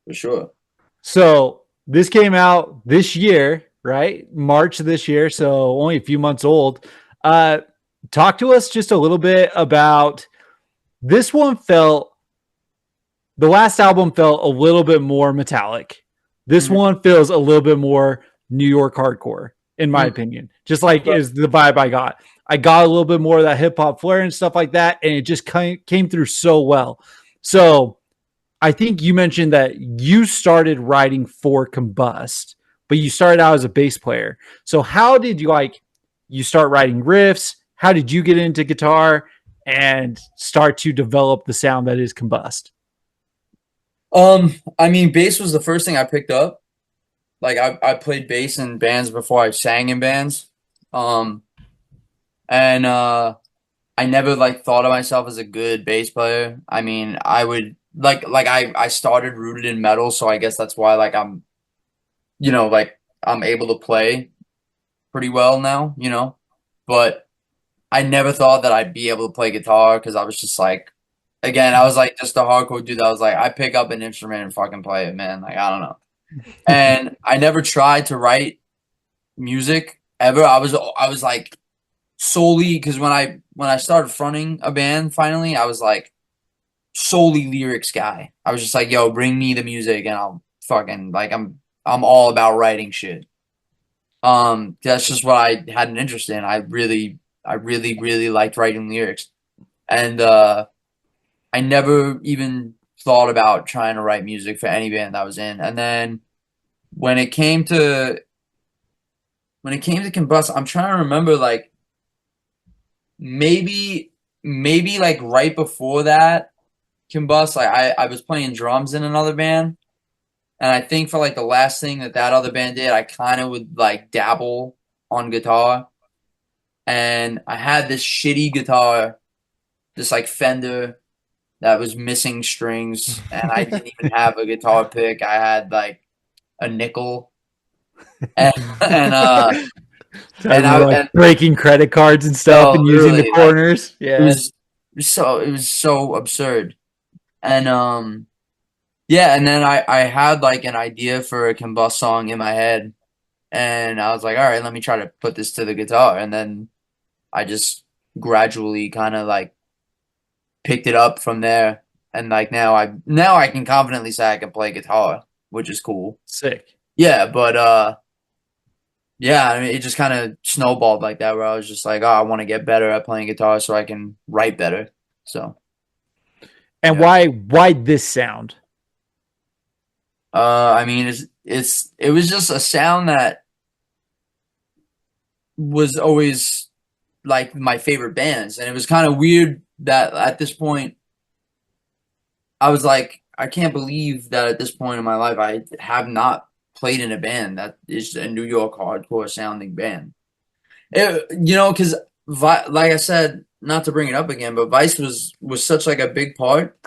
for sure. So this came out this year, right? March of this year, so only a few months old. Talk to us just a little bit about this one. The last album felt a little bit more metallic. This one feels a little bit more New York hardcore, in my opinion. Just like is the vibe I got. I got a little bit more of that hip hop flair and stuff like that, and it just came through so well. So I think you mentioned that you started writing for Combust, but you started out as a bass player. So how did you start writing riffs? How did you get into guitar and start to develop the sound that is Combust? I mean, bass was the first thing I picked up. Like I played bass in bands before I sang in bands. And I never like thought of myself as a good bass player. I mean, I would I started rooted in metal, so I guess that's why like I'm, you know, like I'm able to play pretty well now, you know. But I never thought that I'd be able to play guitar because I was just like, again, I was like just a hardcore dude that was like, I pick up an instrument and fucking play it, man. Like, I don't know. And I never tried to write music ever. I was like solely because when I started fronting a band finally, I was like solely lyrics guy. I was just like, yo, bring me the music and I'll fucking like I'm all about writing shit. That's just what I had an interest in. I really liked writing lyrics. And I never even thought about trying to write music for any band that I was in. And then when it came to Combust, I'm trying to remember like maybe like right before that Combust, like I was playing drums in another band. And I think for like the last thing that other band did, I kind of would like dabble on guitar. And I had this shitty guitar, this like Fender that was missing strings, and I didn't even have a guitar pick. I had like a nickel, and and And I like breaking credit cards and stuff and using the corners. Like, yeah, it was so absurd. And yeah, and then I had like an idea for a Combust song in my head, and I was like, all right, let me try to put this to the guitar, and then I just gradually kind of like picked it up from there, and like now I can confidently say I can play guitar, which is cool. Sick. Yeah, but yeah, I mean, it just kind of snowballed like that, where I was just like, oh, I want to get better at playing guitar so I can write better. So, and yeah. why this sound? I mean, it was just a sound that was always like my favorite bands, and it was kind of weird that at this point, I was like, I can't believe that at this point in my life, I have not played in a band that is a New York hardcore sounding band. You know, because like I said, not to bring it up again, but Vice was such like a big part,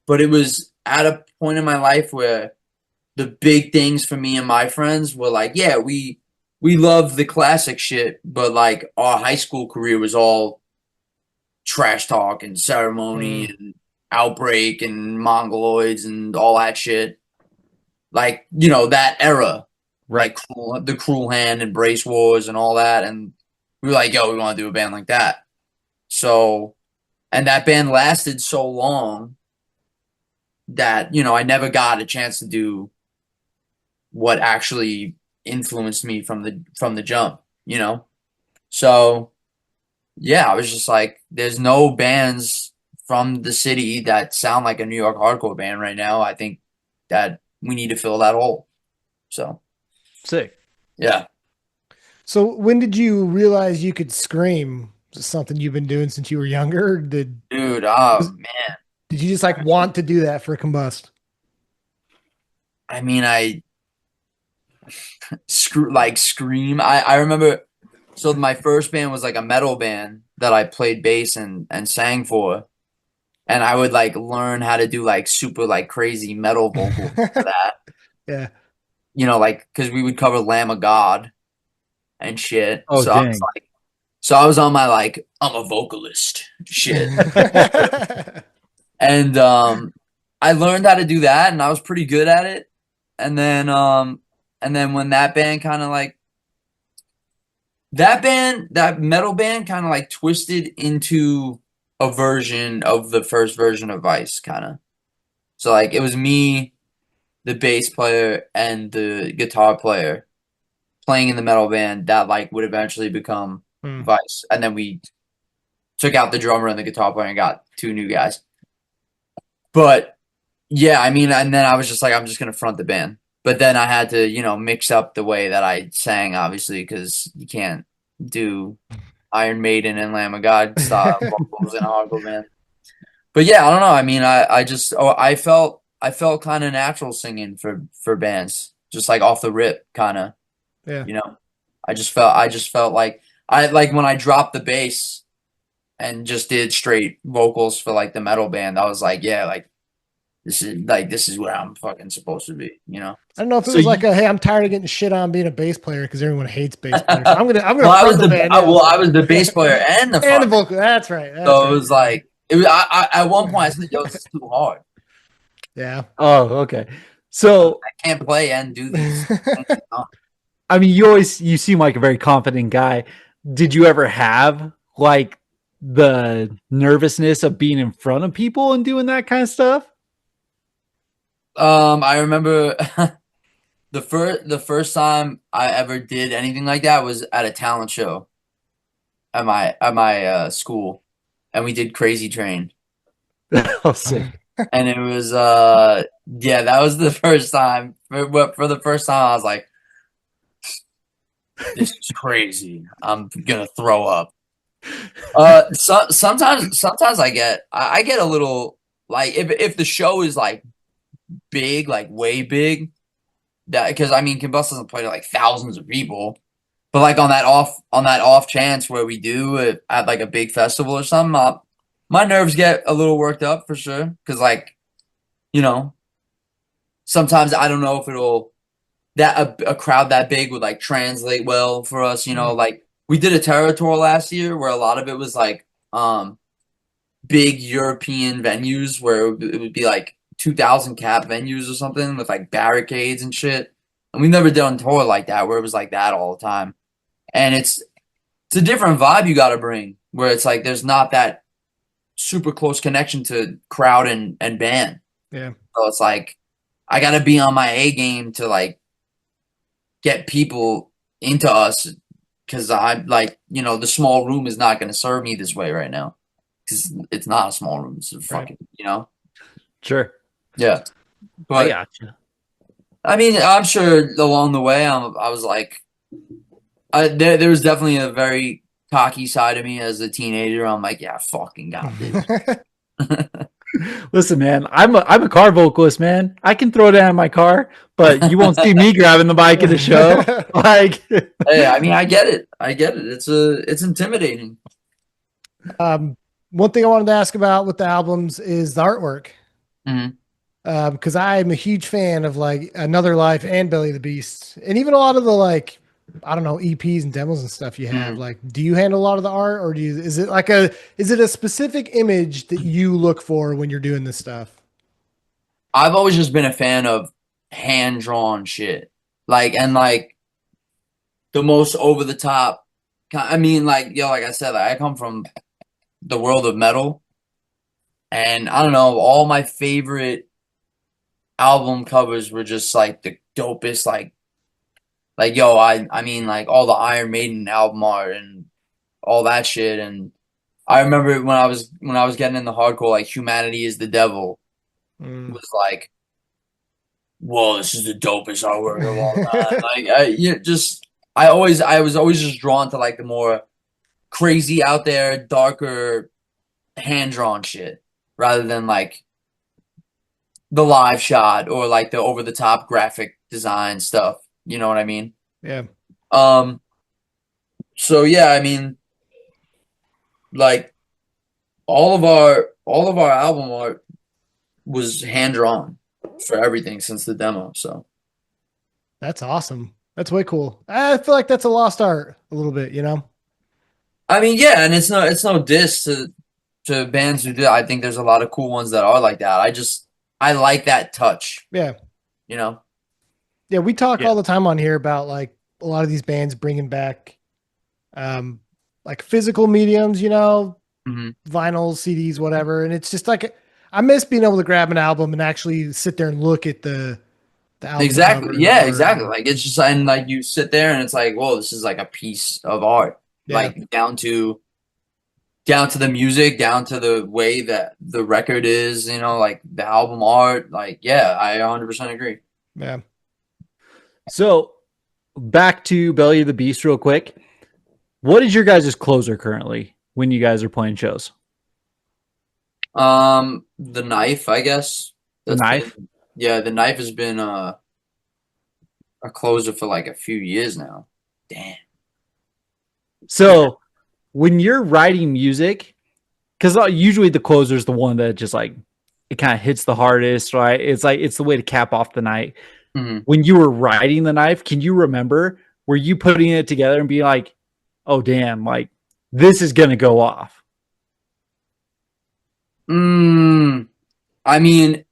but it was at a point in my life where the big things for me and my friends were like, yeah, we love the classic shit, but like our high school career was all trash talk and ceremony and outbreak and mongoloids and all that shit. Like, you know, that era. Right. Like the Cruel Hand and Brace Wars and all that. And we were like, yo, we want to do a band like that. So, and that band lasted so long that, you know, I never got a chance to do what actually influenced me from the jump, you know? So, yeah, I was just like, there's no bands from the city that sound like a New York hardcore band right now. I think that we need to fill that hole. So, sick. Yeah. So when did you realize you could scream? Is this something you've been doing since you were younger? Dude, oh man. Did you just like want to do that for Combust? I mean, I scream. I remember, so my first band was like a metal band that I played bass and sang for. And I would like learn how to do like super like crazy metal vocals for that. Yeah. You know, like, because we would cover Lamb of God and shit. Oh, so dang. I was on my like, I'm a vocalist shit. And I learned how to do that, and I was pretty good at it. And then when that band kind of like that metal band kind of like twisted into a version of the first version of Vice, kind of. So like it was me, the bass player, and the guitar player playing in the metal band that like would eventually become Vice, and then we took out the drummer and the guitar player and got two new guys. But yeah, I mean, and then I was just like, I'm just gonna front the band. But then I had to, you know, mix up the way that I sang, obviously, because you can't do Iron Maiden and Lamb of God style vocals in a hardcore band. But yeah, I don't know. I mean, I felt kind of natural singing for bands, just like off the rip, kind of. Yeah. You know, I just felt like when I dropped the bass and just did straight vocals for like the metal band, I was like, yeah, like this is where I'm fucking supposed to be, you know. I don't know if it was like hey, I'm tired of getting shit on being a bass player because everyone hates bass players. So I'm gonna well, I was the bass player and the vocal. That's right. So it was like I at one point I said, yo, this is too hard. Yeah. Oh, okay. So I can't play and do these. I mean, you seem like a very confident guy. Did you ever have like the nervousness of being in front of people and doing that kind of stuff? I remember the first time I ever did anything like that was at a talent show at my school, and we did Crazy Train. Oh, sick. And it was yeah, that was the first time. For the first time, I was like, this is crazy. I'm gonna throw up. Sometimes I get a little like if the show is like big, like way big, that because I mean Combust doesn't play to like thousands of people, but like on that off chance where we do it at like a big festival or something, my nerves get a little worked up for sure because like you know sometimes I don't know if it'll that a crowd that big would like translate well for us. Like we did a Terror tour last year where a lot of it was like big European venues where it would be like 2,000 cap venues or something with like barricades and shit. And we've never done a tour like that where it was like that all the time. And it's a different vibe you got to bring where it's like there's not that super close connection to crowd and band. Yeah. So it's like I got to be on my A game to like get people into us because I'm like, the small room is not going to serve me this way right now because it's not a small room. It's a fucking, Sure. Yeah. I But gotcha. I mean, I'm sure along the way, I was like, there was definitely a very cocky side of me as a teenager. I'm like, yeah, I fucking got this. Listen, man, I'm a car vocalist, man. I can throw down in my car, but you won't see me grabbing the mic at a show. Like, Hey, I mean, I get it. It's intimidating. One thing I wanted to ask about with the albums is the artwork. Mhm. Because I'm a huge fan of like Another Life and Belly of the Beast, and even a lot of the like, I don't know, EPs and demos and stuff you have. Like, do you handle a lot of the art, or is it a specific image that you look for when you're doing this stuff? I've always just been a fan of hand drawn shit, like the most over the top. I mean, like like I said, I come from the world of metal, and I don't know, all my favorite album covers were just like the dopest, like I mean like all the Iron Maiden album art and all that shit. And I remember when I was getting into hardcore, like Humanity is the Devil was like, whoa, this is the dopest artwork of all time. I was always just drawn to like the more crazy out there, darker hand drawn shit rather than like the live shot or like the over the top graphic design stuff. You know what I mean? Yeah. So yeah, I mean, like all of our album art was hand drawn for everything since the demo. So That's awesome. That's way cool. I feel like that's a lost art a little bit, I mean, yeah, and it's no diss to bands who do. I think there's a lot of cool ones that are like that. I like that touch. Yeah. Yeah, we talk all the time on here about like a lot of these bands bringing back like physical mediums, vinyls, CDs, whatever. And it's just like I miss being able to grab an album and actually sit there and look at the album. Exactly. Yeah, exactly. Like it's just and like you sit there and it's like, whoa, this is like a piece of art. Yeah. Like down to the music, down to the way that the record is, like the album art. Like, yeah, I 100% agree. Yeah. so back to Belly of the Beast real quick. What is your guys' closer currently when you guys are playing shows? The Knife, I guess. The Knife? The Knife has been a closer for like a few years now. Damn. So when you're writing music, because usually the closer is the one that just like it kind of hits the hardest, right? It's like it's the way to cap off the night. Mm-hmm. When you were writing the Knife, can you remember? Were you putting it together and being like, "Oh damn, like this is gonna go off"? I mean,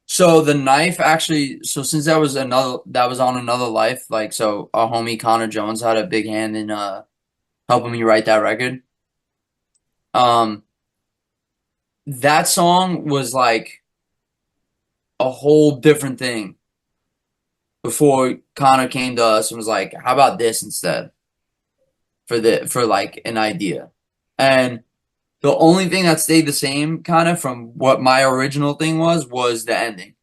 so the Knife actually. So since that was on Another Life, like so, our homie Connor Jones had a big hand in helping me write that record. That song was like a whole different thing before Connor came to us and was like, how about this instead for like an idea? And the only thing that stayed the same kind of from what my original thing was the ending.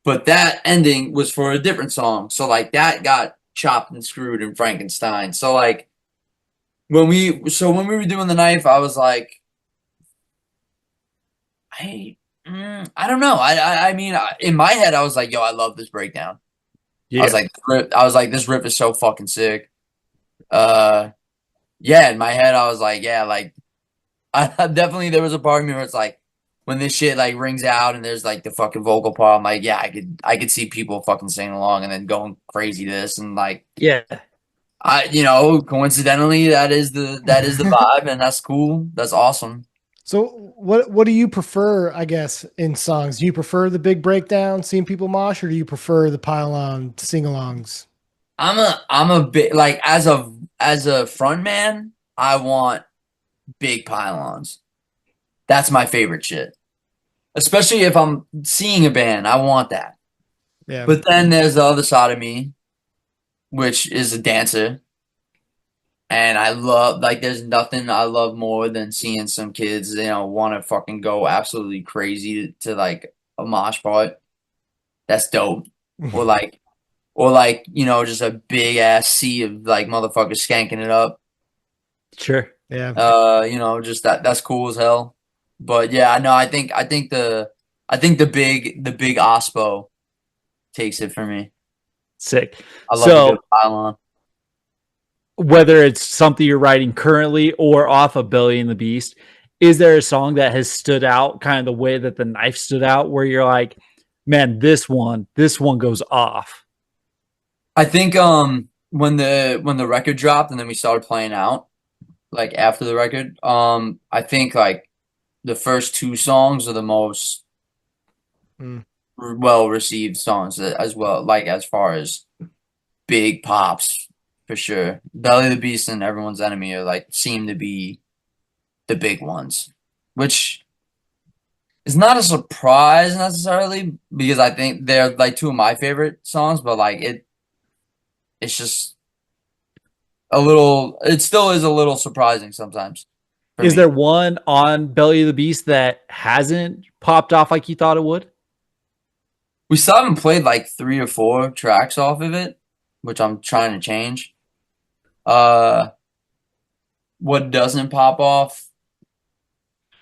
But that ending was for a different song. So like that got chopped and screwed in Frankenstein. So like when we were doing the Knife, I was like, I don't know. I mean, in my head, I was like, yo, I love this breakdown. Yeah. I was like, this riff is so fucking sick. Yeah, in my head, I was like, yeah, like, I definitely, there was a part of me where it's like, when this shit like rings out and there's like the fucking vocal part, I'm like, yeah, I could see people fucking singing along and then going crazy to this, and like, Yeah. coincidentally, that is the vibe, and that's cool. That's awesome. So what do you prefer, I guess, in songs? Do you prefer the big breakdown, seeing people mosh, or do you prefer the pile on sing-alongs? I'm a bit like, as a front man, I want big pylons. That's my favorite shit. Especially if I'm seeing a band, I want that. Yeah. But then there's the other side of me, which is a dancer. And I love, like, there's nothing I love more than seeing some kids, want to fucking go absolutely crazy to like a mosh part. That's dope. Or like, just a big ass sea of like motherfuckers skanking it up. Sure. Yeah. Just that's cool as hell. But yeah, no, I think the big OSPO takes it for me. Sick. I love a So good pylon. whether it's something you're writing currently or off of Belly and the Beast, is there a song that has stood out kind of the way that the knife stood out where you're like, man, this one goes off? I think when the record dropped and then we started playing out, like after the record, I think like the first two songs are the most well received songs as well, like as far as big pops for sure. Belly the Beast and Everyone's Enemy are like seem to be the big ones, which is not a surprise necessarily because I think they're like two of my favorite songs, but like it's just it still is a little surprising sometimes. Is there one on Belly of the Beast that hasn't popped off like you thought it would? We still haven't played like 3 or 4 tracks off of it, which I'm trying to change. What doesn't pop off?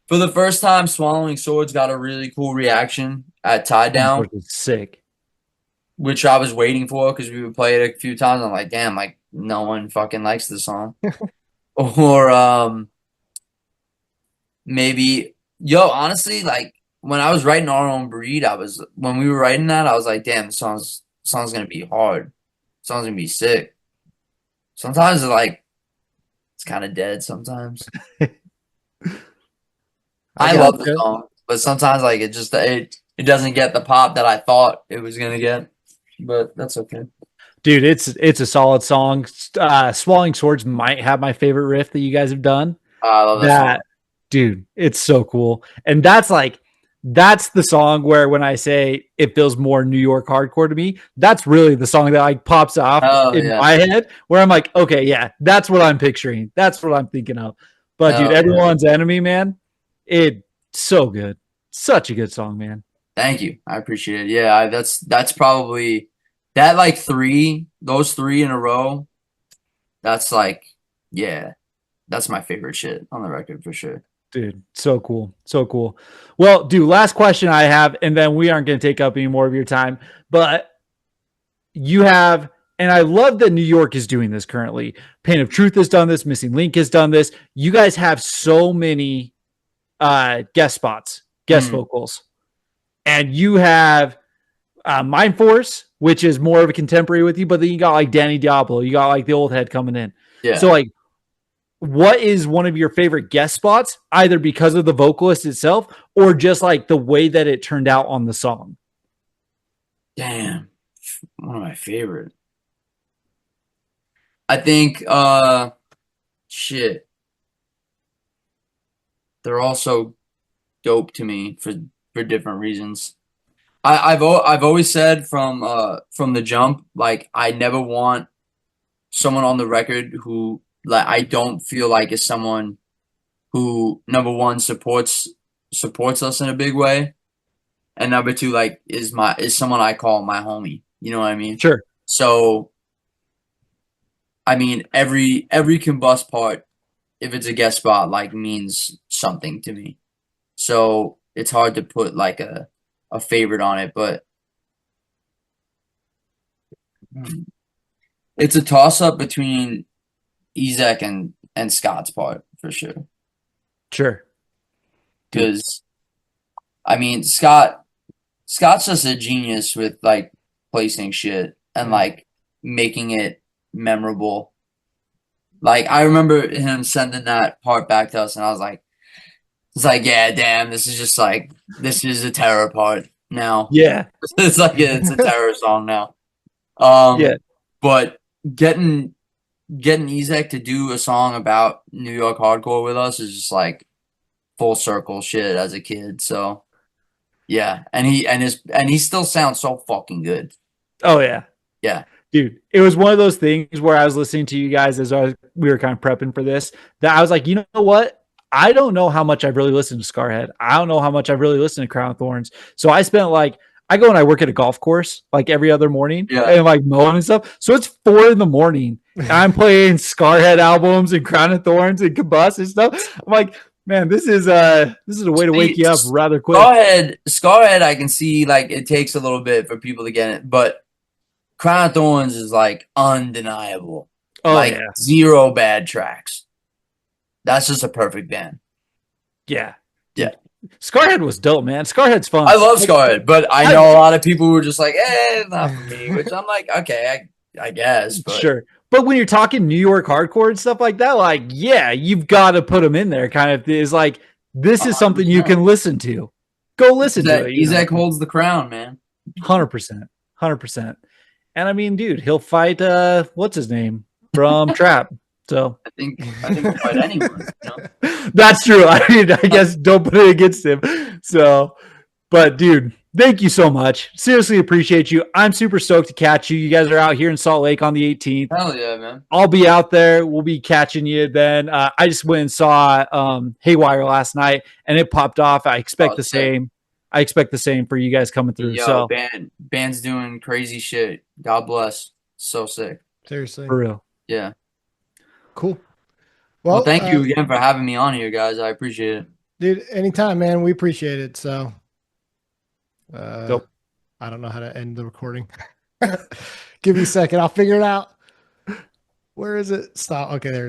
For the first time, Swallowing Swords got a really cool reaction at Tie Down, Sick. which I was waiting for because we would play it a few times. I'm like, damn, like no one fucking likes the song. Or maybe, honestly, like when I was writing Our Own Breed, when we were writing that, I was like, damn, the song's gonna be hard. The song's gonna be sick. Sometimes it's kind of dead. Sometimes I love the song, but sometimes like it doesn't get the pop that I thought it was gonna get. But that's okay. Dude, it's a solid song. Swallowing Swords might have my favorite riff that you guys have done. I love that song. Dude, it's so cool. And that's the song where when I say it feels more New York hardcore to me, that's really the song that like pops off in my head where I'm like, okay, yeah, that's what I'm picturing. That's what I'm thinking of. But dude, Everyone's Enemy, man, it's so good. Such a good song, man. Thank you. I appreciate it. Yeah, that's probably that like those 3 in a row. That's like, yeah, that's my favorite shit on the record for sure. Dude, so cool. So cool. Well, dude, last question I have, and then we aren't going to take up any more of your time, but you have, and I love that New York is doing this currently. Pain of Truth has done this. Missing Link has done this. You guys have so many guest spots, guest vocals, and you have Mind Force, which is more of a contemporary with you, but then you got like Danny Diablo. You got like the old head coming in. Yeah. So like, what is one of your favorite guest spots, either because of the vocalist itself or just like the way that it turned out on the song? Damn. One of my favorite. I think shit. They're all so dope to me for different reasons. I've always said from the jump, like I never want someone on the record who like I don't feel like is someone who number one supports us in a big way, and number two like is someone I call my homie. You know what I mean? Sure. So, I mean every Combust part, if it's a guest spot, like means something to me. So it's hard to put like a favorite on it, but It's a toss up between Ezek and Scott's part for sure. Sure. Because I mean Scott's just a genius with like placing shit and like making it memorable. Like I remember him sending that part back to us, and I was like, "It's like, yeah, damn, this is just like this is a terror part now. Yeah. It's like it's a terror song now." Yeah. But getting Ezek to do a song about New York hardcore with us is just like full circle shit as a kid. So yeah, and he still sounds so fucking good. Oh yeah. Yeah. Dude, it was one of those things where I was listening to you guys as we were kind of prepping for this, that I was like, you know what? I don't know how much I've really listened to Scarhead. I don't know how much I've really listened to Crown of Thorns. So I spent like, I go and I work at a golf course like every other morning and like mowing and stuff. So it's 4 a.m. and I'm playing Scarhead albums and Crown of Thorns and Combust and stuff. I'm like, man, this is a way to wake you up rather quick. Scarhead, I can see like it takes a little bit for people to get it, but Crown of Thorns is like undeniable. Oh, like yeah. 0 bad tracks. That's just a perfect band. Yeah. Yeah. Scarhead was dope, man. Scarhead's fun. I love Scarhead, but I know a lot of people who are just like, not for me, which I'm like, okay, I guess. But. Sure. But when you're talking New York hardcore and stuff like that, like, yeah, you've got to put them in there kind of is like, this is something you can listen to. Go listen to it. Ezek holds the crown, man. 100%. 100%. And I mean, dude, he'll fight, what's his name from Trap. So I think he'll fight anyone. You know? That's true. I mean, I guess don't put it against him. So, but dude, thank you so much. Seriously appreciate you. I'm super stoked to catch you. You guys are out here in Salt Lake on the 18th. Hell yeah, man. I'll be out there. We'll be catching you then. I just went and saw Haywire last night and it popped off. I expect the same. I expect the same for you guys coming through. Yo, band's doing crazy shit. God bless. So sick. Seriously. For real. Yeah. Cool. Well, thank you again for having me on here, guys. I appreciate it. Dude, anytime, man. We appreciate it. So Dope. I don't know how to end the recording. Give me a second. I'll figure it out. Where is it? Stop. Okay, there.